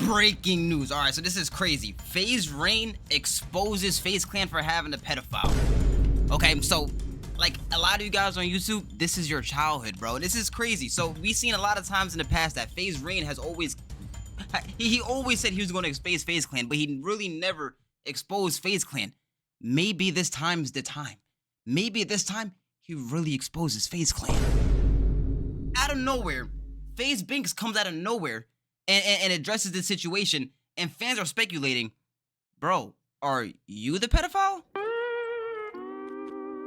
Breaking news. All right, so this is crazy. FaZe Rain exposes FaZe Clan for having a pedophile. Okay, so like a lot of you guys on YouTube, this is your childhood, bro. This is crazy. So we've seen a lot of times in the past that FaZe Rain has always he always said he was going to expose FaZe Clan, but he really never exposed FaZe Clan. Maybe this time's the time. Maybe this time he really exposes FaZe Clan. Out of nowhere, FaZe Banks comes out of nowhere and addresses the situation, and fans are speculating, bro, are you the pedophile?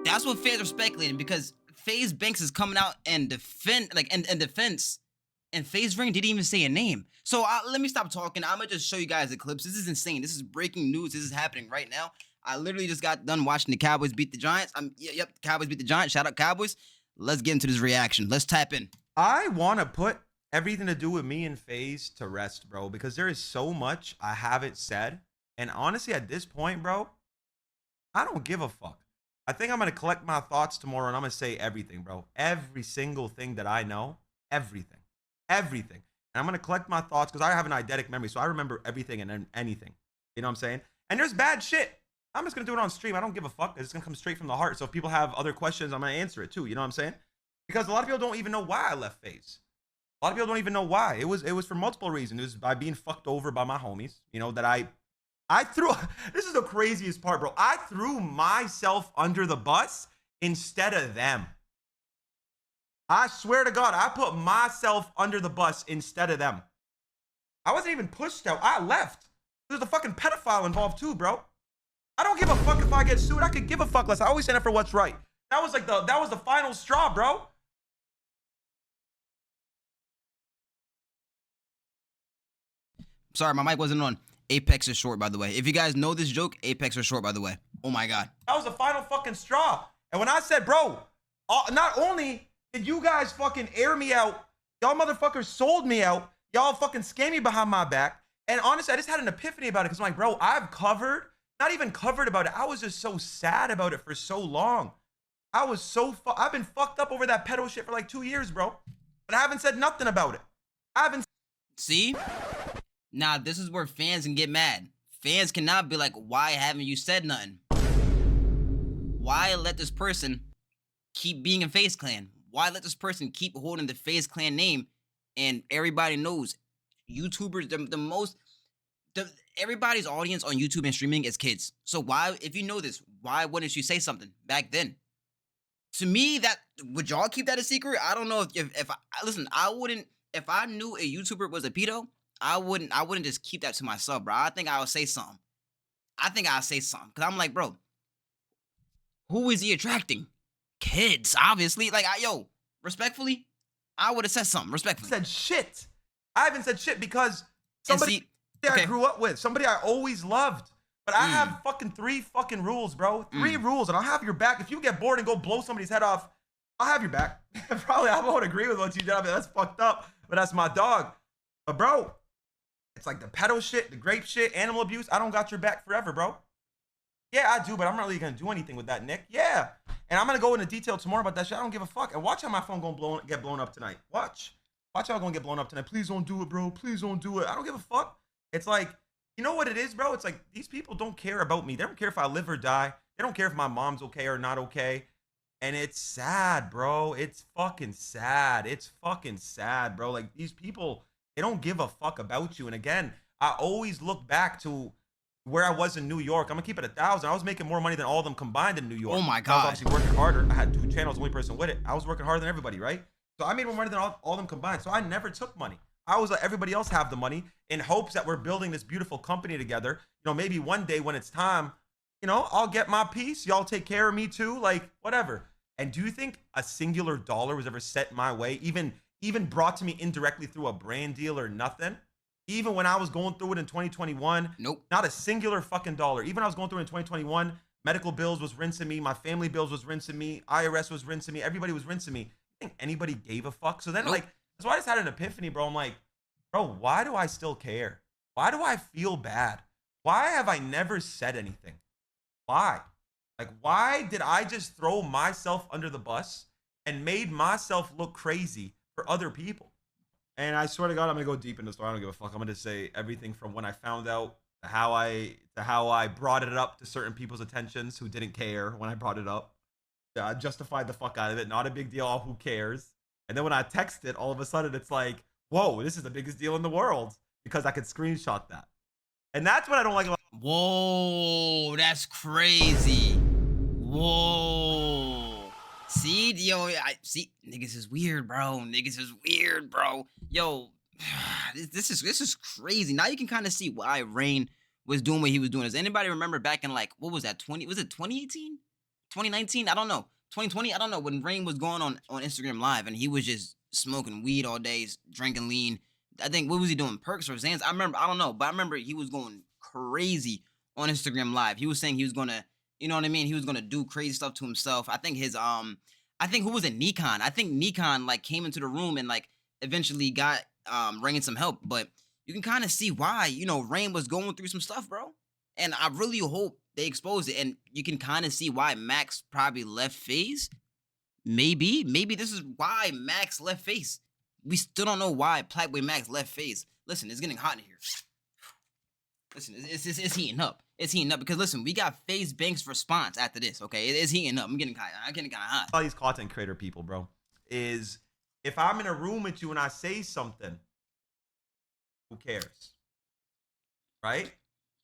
That's what fans are speculating, because FaZe Banks is coming out and defense, and FaZe Rain didn't even say a name. So let me stop talking. I'm gonna just show you guys the clips. This is insane. This is breaking news. This is happening right now. I literally just got done watching the Cowboys beat the Giants. Yep, the Cowboys beat the Giants. Shout out Cowboys. Let's get into this reaction. Let's tap in. I want to put everything to do with me and FaZe to rest, bro, because there is so much I haven't said. And honestly, at this point, bro, I don't give a fuck. I think I'm going to collect my thoughts tomorrow and I'm going to say everything, bro. Every single thing that I know, everything. And I'm going to collect my thoughts because I have an eidetic memory, so I remember everything and anything. You know what I'm saying? And there's bad shit. I'm just going to do it on stream. I don't give a fuck. It's going to come straight from the heart. So if people have other questions, I'm going to answer it too. You know what I'm saying? Because a lot of people don't even know why I left FaZe. A lot of people don't even know why. It was for multiple reasons. It was by being fucked over by my homies. You know, that I threw, this is the craziest part, bro. I threw myself under the bus instead of them. I swear to God, I put myself under the bus instead of them. I wasn't even pushed out. I left. There's a fucking pedophile involved too, bro. I don't give a fuck if I get sued. I could give a fuck less. I always stand up for what's right. That was like that was the final straw, bro. Sorry, my mic wasn't on. Apex is short, by the way. If you guys know this joke, Apex is short, by the way. Oh my God. That was the final fucking straw. And when I said, bro, not only did you guys fucking air me out, y'all motherfuckers sold me out, y'all fucking scammed me behind my back. And honestly, I just had an epiphany about it because I'm like, bro, I've covered, not even covered about it. I was just so sad about it for so long. I've been fucked up over that pedo shit for like 2 years, bro. But I haven't said nothing about it. I haven't. See? Now, this is where fans can get mad. Fans cannot be like, why haven't you said nothing? Why let this person keep being in FaZe Clan? Why let this person keep holding the FaZe Clan name? And everybody knows, YouTubers, everybody's audience on YouTube and streaming is kids. So why, if you know this, why wouldn't you say something back then? To me, would y'all keep that a secret? I don't know listen, I wouldn't, if I knew a YouTuber was a pedo, I wouldn't just keep that to myself, bro. I think I would say something. Because I'm like, bro, who is he attracting? Kids, obviously. Like, respectfully, I would have said something, respectfully. Said shit. I haven't said shit because somebody I grew up with, somebody I always loved. But I have fucking 3 fucking rules, bro. 3 rules, and I'll have your back. If you get bored and go blow somebody's head off, I'll have your back. Probably I won't agree with what you did. I mean, that's fucked up, but that's my dog. But bro, it's like the pedo shit, the grape shit, animal abuse. I don't got your back forever, bro. Yeah, I do, but I'm not really gonna do anything with that, Nick. Yeah, and I'm gonna go into detail tomorrow about that shit. I don't give a fuck. And watch how my phone gonna get blown up tonight. Watch how I'm gonna get blown up tonight. Please don't do it, bro. Please don't do it. I don't give a fuck. It's like, you know what it is, bro? It's like these people don't care about me. They don't care if I live or die. They don't care if my mom's okay or not okay. And it's sad, bro. It's fucking sad. It's fucking sad, bro. Like, these people, they don't give a fuck about you. And again, I always look back to where I was in New York. I'm gonna keep it 1,000. I was making more money than all of them combined in New York. Oh my God. I was obviously working harder. I had 2 channels, only person with it. I was working harder than everybody, right? So I made more money than all of them combined. So I never took money. I was let everybody else have the money in hopes that we're building this beautiful company together. You know, maybe one day when it's time, you know, I'll get my piece. Y'all take care of me too, like whatever. And do you think a singular dollar was ever set my way, even brought to me indirectly through a brand deal or nothing? Even when I was going through it in 2021, nope, not a singular fucking dollar. Even when I was going through it in 2021, medical bills was rinsing me, my family bills was rinsing me, IRS was rinsing me, everybody was rinsing me. You think anybody gave a fuck? So then, nope. Like, so I just had an epiphany, bro. I'm like, bro, why do I still care? Why do I feel bad? Why have I never said anything? Why? Like, why did I just throw myself under the bus and made myself look crazy for other people? And I swear to God, I'm gonna go deep in the story. I don't give a fuck. I'm gonna say everything from when I found out to how I brought it up to certain people's attentions who didn't care when I brought it up. Yeah, I justified the fuck out of it. Not a big deal. Who cares? And then when I text it, all of a sudden it's like, whoa, this is the biggest deal in the world because I could screenshot that. And that's what I don't like about. Whoa, that's crazy. Whoa. See, yo, I see. Niggas is weird, bro. Niggas is weird, bro. Yo, this is crazy. Now you can kind of see why Rain was doing what he was doing. Does anybody remember back in like what was that 20? Was it 2018, 2019? I don't know. 2020? I don't know. When Rain was going on Instagram Live and he was just smoking weed all day, drinking lean. I think what was he doing? Perks or Xans? I remember. I don't know, but I remember he was going crazy on Instagram Live. He was saying he was gonna, you know what I mean? He was gonna do crazy stuff to himself. I think I think who was it? Nikon. I think Nikon like came into the room and like eventually got Rain some help. But you can kind of see why, you know, Rain was going through some stuff, bro. And I really hope they expose it. And you can kind of see why Max probably left FaZe. Maybe this is why Max left FaZe. We still don't know why Blackboy Max left FaZe. Listen, it's getting hot in here. Listen, it's heating up. It's heating up because listen, we got FaZe Banks response after this. Okay, it's heating up. I'm getting kind of hot. All these content creator people, bro, is if I'm in a room with you and I say something, who cares, right?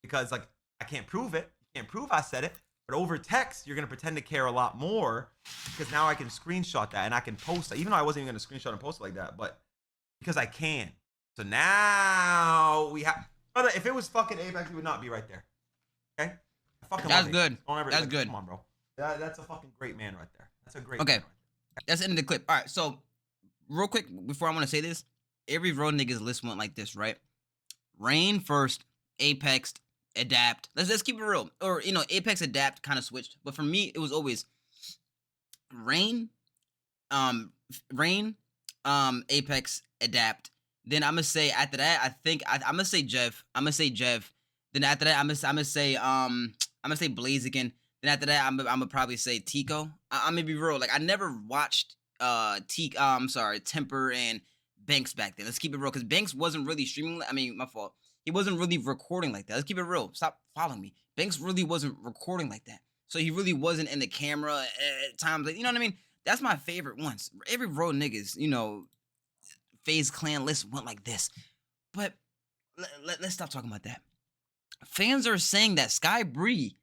Because like I can't prove it. You can't prove I said it. But over text, you're gonna pretend to care a lot more because now I can screenshot that and I can post it, even though I wasn't even gonna screenshot and post it like that, but because I can. So now we have. Brother, if it was fucking Apex, we would not be right there. Okay? That's good. That's good. Come on, bro. That's a fucking great man right there. That's a great okay. man right there. That's the end of the clip. All right, so real quick before I want to say this, every road niggas list went like this, right? Rain first, Apex, Adapt. Let's keep it real. Or you know, Apex, Adapt kind of switched, but for me, it was always Rain, Apex, Adapt. Then I'm gonna say after that, I think I'm gonna say Jeff. Then after that, I'm gonna say Blaziken. Then after that, I'm gonna probably say Tico. I'm gonna be real. Like I never watched Temperrr and Banks back then. Let's keep it real, because Banks wasn't really streaming. I mean, my fault. He wasn't really recording like that. Let's keep it real. Stop following me. Banks really wasn't recording like that. So he really wasn't in the camera at times. Like, you know what I mean? That's my favorite ones. Every road niggas, you know, FaZe clan list went like this. But let's stop talking about that. Fans are saying that Sky Bree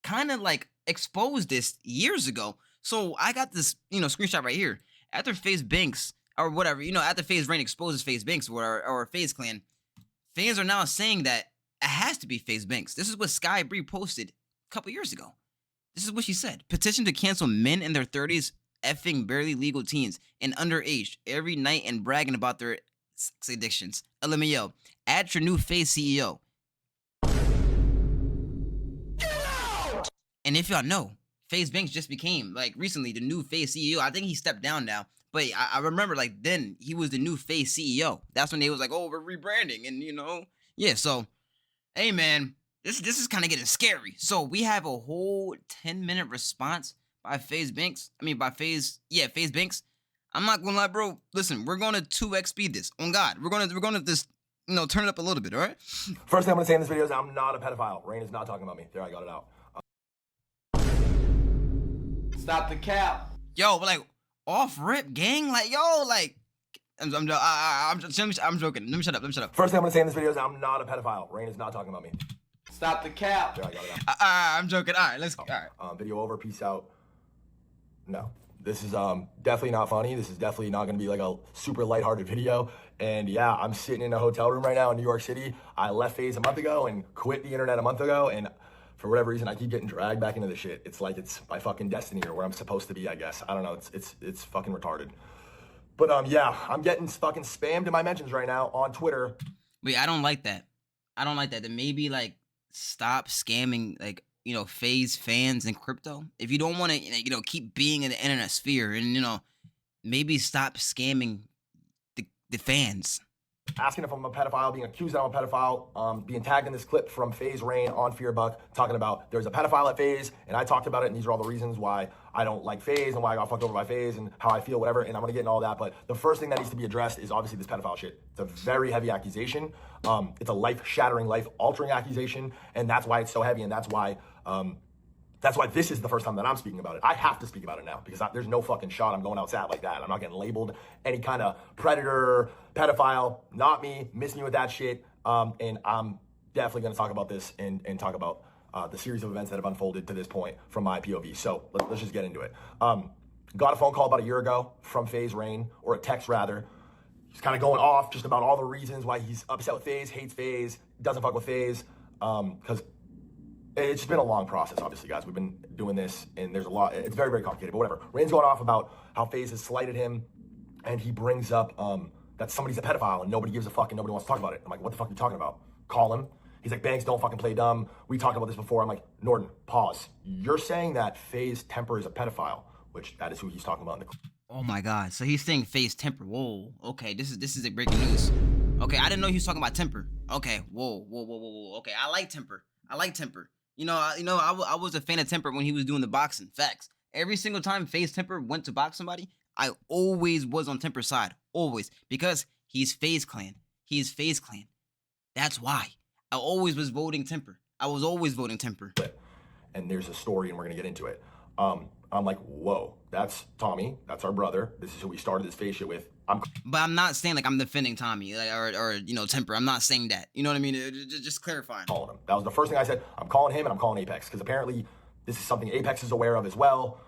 kind of like exposed this years ago. So I got this, you know, screenshot right here. After FaZe Banks or whatever, you know, after FaZe Rain exposes FaZe Banks or FaZe clan, fans are now saying that it has to be FaZe Banks. This is what Sky Bree posted a couple years ago. This is what she said. Petition to cancel men in their 30s effing barely legal teens and underage every night and bragging about their sex addictions. LMAO. Add your new FaZe CEO. And if y'all know, FaZe Banks just became, like, recently the new FaZe CEO. I think he stepped down now. But I remember, like, then he was the new FaZe CEO. That's when they was like, oh, we're rebranding. And, you know, yeah, so, hey, man, this is kind of getting scary. So we have a whole 10-minute response by FaZe Banks. I mean, FaZe Banks. I'm not gonna lie, bro. Listen, we're gonna 2x speed this. On God, we're gonna just, you know, turn it up a little bit. All right. First thing I'm gonna say in this video is I'm not a pedophile. Rain is not talking about me. There, I got it out. Stop the cap. Yo, but like off rip, gang. Like yo, like I'm joking. Let me shut up. First thing I'm gonna say in this video is I'm not a pedophile. Rain is not talking about me. Stop the cap. There, I got it out. I'm joking. All right, let's. All right. Video over. Peace out. No, this is definitely not funny. This is definitely not gonna be like a super lighthearted video. And yeah, I'm sitting in a hotel room right now in New York City. I left FaZe a month ago and quit the internet a month ago, and for whatever reason, I keep getting dragged back into the shit. It's like it's my fucking destiny or where I'm supposed to be, I guess. I don't know. It's fucking retarded. But yeah, I'm getting fucking spammed in my mentions right now on Twitter. Wait, I don't like that. Then maybe like stop scamming, like, you know, FaZe fans and crypto. If you don't want to, you know, keep being in the internet sphere, and, you know, maybe stop scamming the fans. asking if I'm a pedophile, being accused that I'm a pedophile, being tagged in this clip from FaZe Rain on Fearbuck, talking about there's a pedophile at FaZe, and I talked about it, and these are all the reasons why I don't like FaZe and why I got fucked over by FaZe and how I feel, whatever, and I'm gonna get into all that, but the first thing that needs to be addressed is obviously this pedophile shit. It's a very heavy accusation. It's a life-shattering, life-altering accusation, and that's why it's so heavy, and that's why this is the first time that I'm speaking about it. I have to speak about it now because there's no fucking shot I'm going outside like that. I'm not getting labeled any kind of predator, pedophile, not me, missing you with that shit. And I'm definitely going to talk about this and talk about the series of events that have unfolded to this point from my POV. So let's just get into it. Got a phone call about a year ago from FaZe Rain, or a text rather. He's kind of going off just about all the reasons why he's upset with FaZe, hates FaZe, doesn't fuck with FaZe, because it's been a long process, obviously, guys. We've been doing this, and there's a lot. It's very, very complicated, but whatever. Rain's going off about how FaZe has slighted him, and he brings up that somebody's a pedophile, and nobody gives a fuck, and nobody wants to talk about it. I'm like, what the fuck are you talking about? Call him. He's like, Banks, don't fucking play dumb. We talked about this before. I'm like, Norton, pause. You're saying that Faze Temperrr is a pedophile, which that is who he's talking about in the clip. Oh my God. So he's saying FaZe Temperrr. Whoa. Okay, this is a breaking news. Okay, I didn't know he was talking about Temperrr. Okay, whoa. Okay, I like Temperrr. You know, I was a fan of Temperrr when he was doing the boxing. Facts. Every single time FaZe Temperrr went to box somebody, I always was on Temperrr's side. Always. Because he's FaZe Clan. He's FaZe Clan. That's why. I always was voting Temperrr. I was always voting Temperrr. And there's a story, and we're going to get into it. I'm like, whoa, that's Tommy. That's our brother. This is who we started this FaZe shit with. But I'm not saying like I'm defending Tommy or you know, Temperrr. I'm not saying that. You know what I mean? Just clarifying. Calling him. That was the first thing I said. I'm calling him, and I'm calling Apex, because apparently this is something Apex is aware of as well.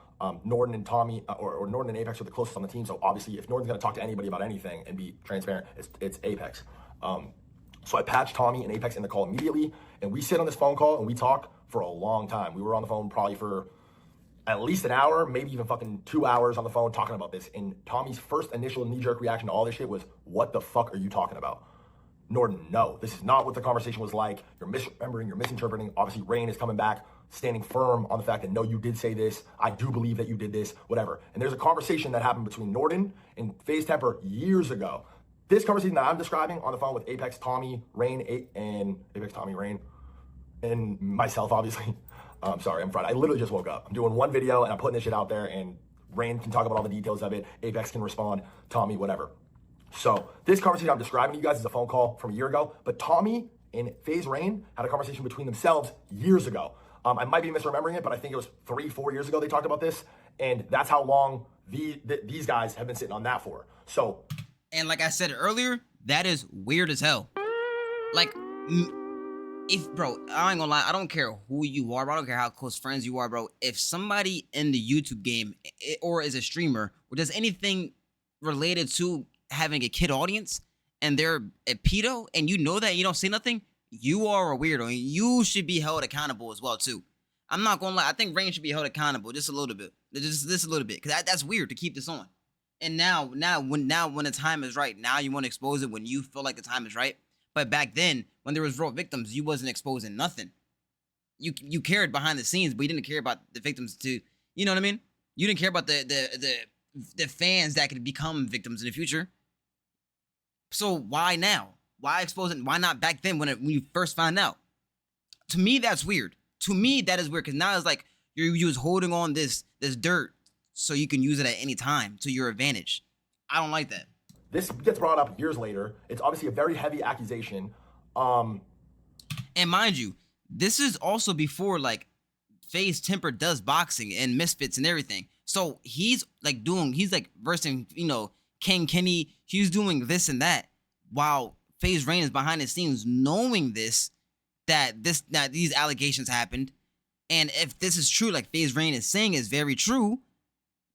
Norton and Tommy, or Norton and Apex are the closest on the team. So obviously, if Norton's going to talk to anybody about anything and be transparent, it's Apex. So I patched Tommy and Apex in the call immediately, and we sit on this phone call and we talk for a long time. We were on the phone probably for at least an hour, maybe even fucking 2 hours on the phone talking about this. And Tommy's first initial knee-jerk reaction to all this shit was, what the fuck are you talking about? Norton, no, this is not what the conversation was like. You're misremembering, you're misinterpreting. Obviously, Rain is coming back, standing firm on the fact that, no, you did say this. I do believe that you did this, whatever. And there's a conversation that happened between Norton and FaZe Temperrr years ago. This conversation that I'm describing on the phone with Apex, Tommy, Rain, and Apex, Tommy, Rain, and myself, obviously. Sorry, I'm fried. I literally just woke up. I'm doing one video, and I'm putting this shit out there, and Rain can talk about all the details of it. Apex can respond. Tommy, whatever. So this conversation I'm describing to you guys is a phone call from a year ago, but Tommy and FaZe Rain had a conversation between themselves years ago. I might be misremembering it, but I think it was 3-4 years ago they talked about this, and that's how long these guys have been sitting on that for. So, and like I said earlier, that is weird as hell. Like, if, bro, I ain't gonna lie, I don't care who you are, bro. I don't care how close friends you are, bro. If somebody in the YouTube game or is a streamer or does anything related to having a kid audience and they're a pedo and you know that you don't say nothing, you are a weirdo and you should be held accountable as well too. I'm not gonna lie, I think Rain should be held accountable just a little bit, just a little bit, because that's weird to keep this on. And now when the time is right, now you want to expose it when you feel like the time is right. But back then, when there was real victims, you wasn't exposing nothing. You cared behind the scenes, but you didn't care about the victims to, you know what I mean? You didn't care about the fans that could become victims in the future. So why now? Why expose it? Why not back then when you first found out? To me, that's weird. To me, that is weird, because now it's like you was holding on this dirt so you can use it at any time to your advantage. I don't like that. This gets brought up years later. It's obviously a very heavy accusation. And mind you, this is also before like FaZe Temperrr does boxing and Misfits and everything. So he's like versing, you know, King Kenny. He's doing this and that while FaZe Rain is behind the scenes knowing that these allegations happened. And if this is true, like FaZe Rain is saying is very true,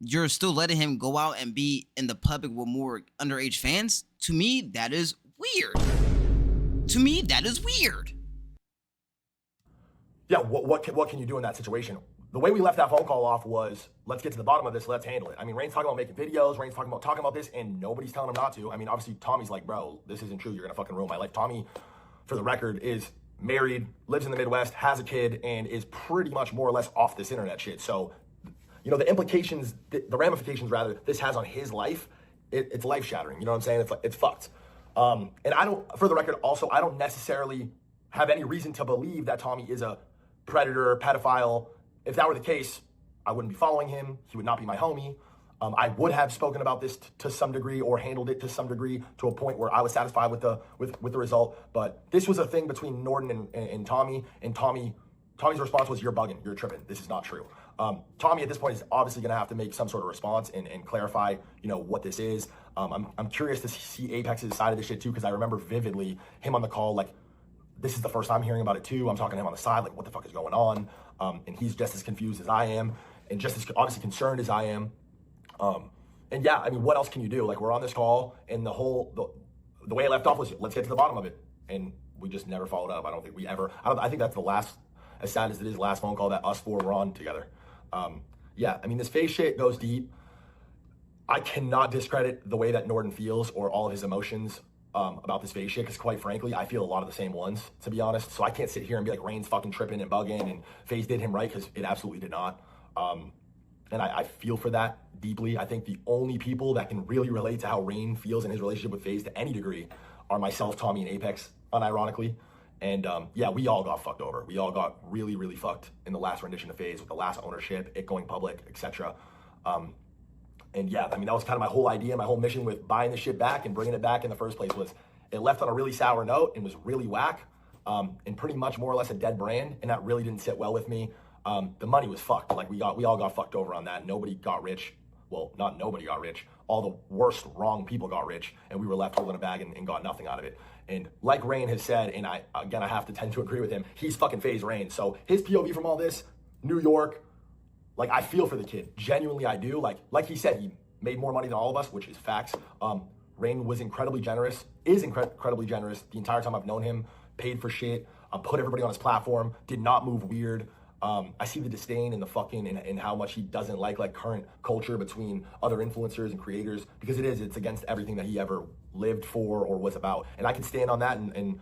you're still letting him go out and be in the public with more underage fans? To me, that is weird. Yeah, what can you do in that situation? The way we left that phone call off was, let's get to the bottom of this, let's handle it. I mean, Rain's talking about making videos, Rain's talking about this, and nobody's telling him not to. I mean, obviously, Tommy's like, bro, this isn't true, you're gonna fucking ruin my life. Tommy, for the record, is married, lives in the Midwest, has a kid, and is pretty much more or less off this internet shit. So, you know, the implications, the ramifications rather, this has on his life, it's life-shattering. You know what I'm saying? It's fucked. And I don't, for the record, also, I don't necessarily have any reason to believe that Tommy is a predator, pedophile. If that were the case, I wouldn't be following him. He would not be my homie. I would have spoken about this to some degree or handled it to some degree to a point where I was satisfied with the result. But this was a thing between Norton and Tommy, and Tommy's response was, "You're bugging, you're tripping. This is not true." Tommy at this point is obviously going to have to make some sort of response and clarify, what this is. I'm curious to see Apex's side of this shit too, because I remember vividly him on the call, like, this is the first time hearing about it too. I'm talking to him on the side, like, what the fuck is going on? And he's just as confused as I am, and just as obviously concerned as I am. And yeah, I mean, what else can you do? Like, we're on this call, and the way it left off was, let's get to the bottom of it, and we just never followed up. I don't think we ever. I think that's the last, as sad as it is, last phone call that us four were on together. Yeah, I mean, this FaZe shit goes deep. I cannot discredit the way that Norton feels or all of his emotions about this FaZe shit, because quite frankly, I feel a lot of the same ones, to be honest. So I can't sit here and be like, Rain's fucking tripping and bugging and FaZe did him right, because it absolutely did not. And I feel for that deeply. I think the only people that can really relate to how Rain feels in his relationship with FaZe to any degree are myself, Tommy, and Apex, unironically. And yeah, we all got fucked over. We all got really, really fucked in the last rendition of FaZe with the last ownership, it going public, etc. And yeah, I mean, that was kind of my whole idea, my whole mission with buying the shit back and bringing it back in the first place, was it left on a really sour note and was really whack, and pretty much more or less a dead brand. And that really didn't sit well with me. The money was fucked. Like, we all got fucked over on that. Nobody got rich. Well, not nobody got rich. All the worst, wrong people got rich, and we were left holding a bag and got nothing out of it. And like Rain has said, and I have to tend to agree with him, he's fucking FaZe Rain. So his POV from all this, New York, like, I feel for the kid. Genuinely, I do. Like he said, he made more money than all of us, which is facts. Rain was incredibly generous, is incredibly generous the entire time I've known him, paid for shit, put everybody on his platform, did not move weird. I see the disdain and the fucking and how much he doesn't like current culture between other influencers and creators, because it's against everything that he ever lived for or was about. And I can stand on that, and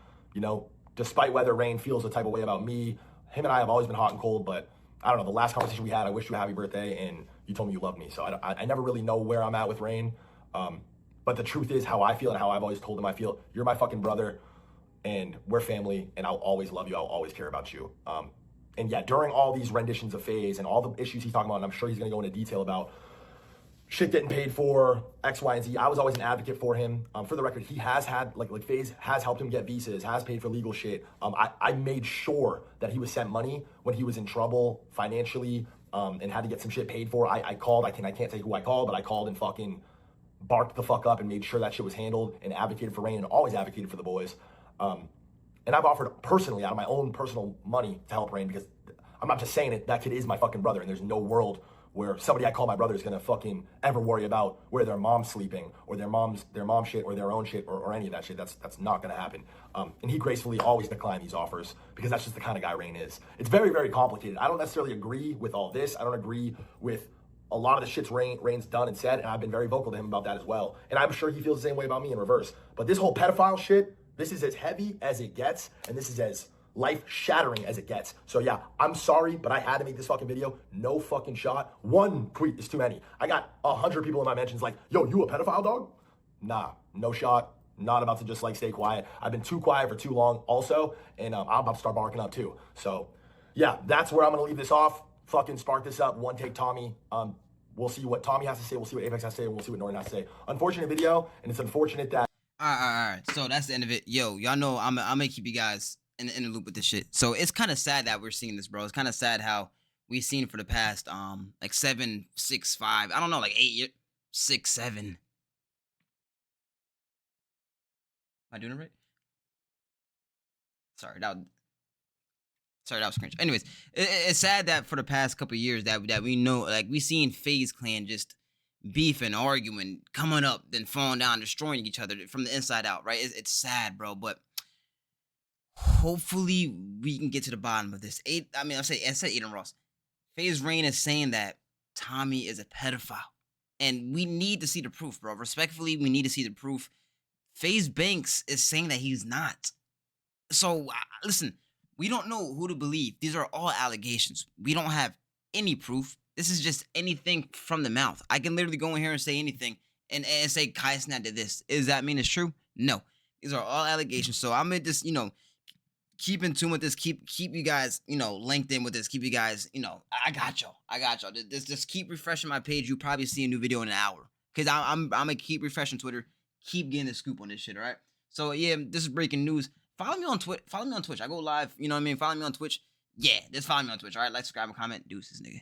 despite whether Rain feels a type of way about me, him and I have always been hot and cold. But I don't know, the last conversation we had, I wished you a happy birthday and you told me you loved me. So I never really know where I'm at with Rain. But the truth is how I feel and how I've always told him I feel. You're my fucking brother, and we're family, and I'll always love you. I'll always care about you. And yeah, during all these renditions of FaZe and all the issues he's talking about, and I'm sure he's going to go into detail about shit getting paid for, X, Y, and Z, I was always an advocate for him. For the record, he has had, like FaZe has helped him get visas, has paid for legal shit. I made sure that he was sent money when he was in trouble financially, and had to get some shit paid for. I called, I can't say who I called, but I called and fucking barked the fuck up and made sure that shit was handled, and advocated for Rain, and always advocated for the boys. And I've offered personally, out of my own personal money, to help Rain, because I'm not just saying it, that kid is my fucking brother, and there's no world where somebody I call my brother is gonna fucking ever worry about where their mom's sleeping, or their mom shit, or their own shit, or any of that shit. That's not gonna happen. And he gracefully always declined these offers, because that's just the kind of guy Rain is. It's very, very complicated. I don't necessarily agree with all this. I don't agree with a lot of the shits Rain's done and said, and I've been very vocal to him about that as well. And I'm sure he feels the same way about me in reverse. But this whole pedophile shit, this is as heavy as it gets, and this is as life-shattering as it gets. So yeah, I'm sorry, but I had to make this fucking video. No fucking shot. One tweet is too many. I got 100 people in my mentions like, yo, you a pedophile, dog? Nah, no shot. Not about to just stay quiet. I've been too quiet for too long also, and I'm about to start barking up too. So yeah, that's where I'm gonna leave this off. Fucking spark this up. One take Tommy. We'll see what Tommy has to say. We'll see what Apex has to say. And we'll see what Norton has to say. Unfortunate video, and it's unfortunate that. All right. So that's the end of it. Yo, y'all know I'm gonna keep you guys in the loop with this shit. So it's kind of sad that we're seeing this, bro. It's kind of sad how we've seen for the past 7, 6, 5. I don't know, 8 years, 6, 7. Am I doing it right? Sorry, that was cringe. Anyways, it's sad that for the past couple of years that we know, we seen FaZe Clan just beefing, arguing, coming up, then falling down, destroying each other from the inside out, right? It's sad, bro, but hopefully we can get to the bottom of this. I said Aiden Ross. FaZe Rain is saying that Tommy is a pedophile, and we need to see the proof, bro. Respectfully, we need to see the proof. FaZe Banks is saying that he's not. So, listen, we don't know who to believe. These are all allegations. We don't have any proof. This is just anything from the mouth. I can literally go in here and say anything and say Kai Snap did this. Does that mean it's true? No. These are all allegations. So I'm gonna just, keep in tune with this. Keep you guys, linked in with this. Keep you guys, I got y'all. Just keep refreshing my page. You'll probably see a new video in an hour. Cause I'm gonna keep refreshing Twitter. Keep getting the scoop on this shit. All right. So yeah, this is breaking news. Follow me on Twitch. I go live. You know what I mean? Follow me on Twitch. Yeah, just follow me on Twitch. All right. Like, subscribe, and comment. Deuces, nigga.